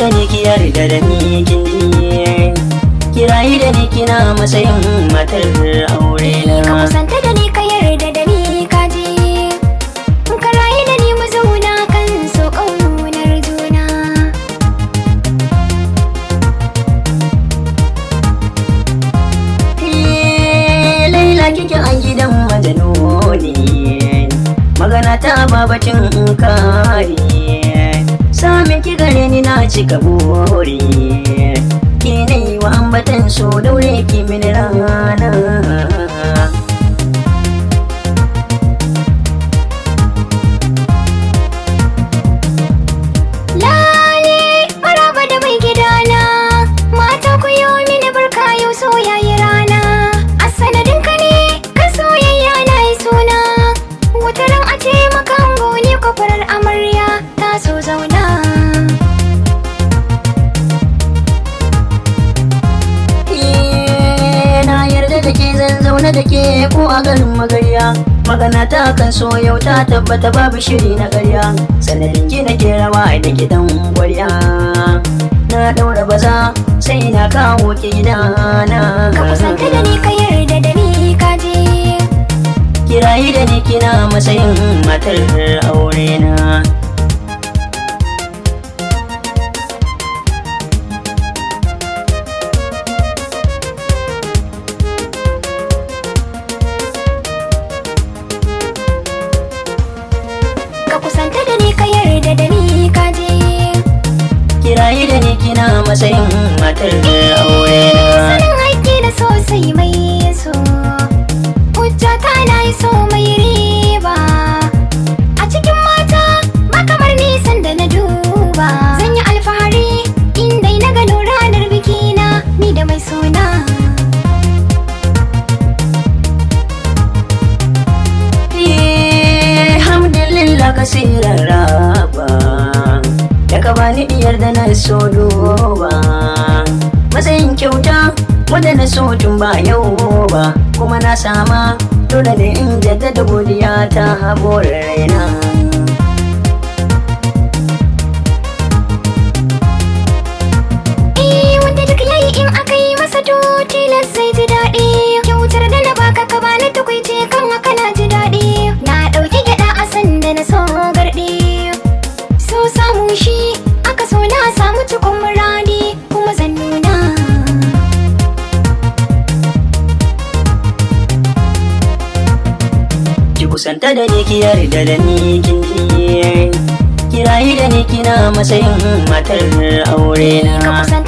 da ni ki yarda da ni kin ji, kirayi da ni kina matsayin matar aure na. Ka kusanta da ni ka yarda da ni ka ji, ka rayu da ni mu zauna kan so ƙaunar juna. Laila kike a gidan majanuni, magana ta babacin kare, sami ki gare ni na cika buri, ki ne wa ambatan so daure ki mini rana. Lale maraba da mai gidana, mata ku yi mini barka yau soyayi rana. A sanadin ka ne kan soyayya na yi suna, wataran a ce maka ango ne kwafarar amarya ta so zauna. Na yarda da ke zan zauna da ke ko a garin magarya, magana ta kan so yau ta tabbata babu shiri na ƙarya, sanadin ki nake rawa da gidan gwarya, na daura baza sai na kawo ki gidana. Ka kusanta da ni ka yarda da ni ka je, kirayi da ni kina matsayin matar aure na. ka kusanta da ni ka yarda da ni ka je. Kirayi da ni kina matsayin matar aure na. Sanin haƙƙi na sosai mai so, hujja ta na yi so mai riba. A cikin mata ba kamar nisan da na duba, zan yi alfahari inda na gano ranar bikina ni da mai suna. Alhamdulillah kasirar raba, da ka bani diyar da na so duba, matsayin kyauta wanda na so tun ba yau ba, kuma na sama dole ne in jaddada godiya ta haɓar raina. Wanda duk yayi in aka yi masa to tilas zai ji daɗi, kyautar da na baka ka bani tukuici kan haka na ji daɗi. Na ɗauki gyaɗa a sanda na so garɗi, so samu shi aka so na samu cikon muradi kuma zan nuna. Ki kusanta da ni ki yarda da ni kin ji, kirayi da ni kina matsayin matar aure Ka na. kusanta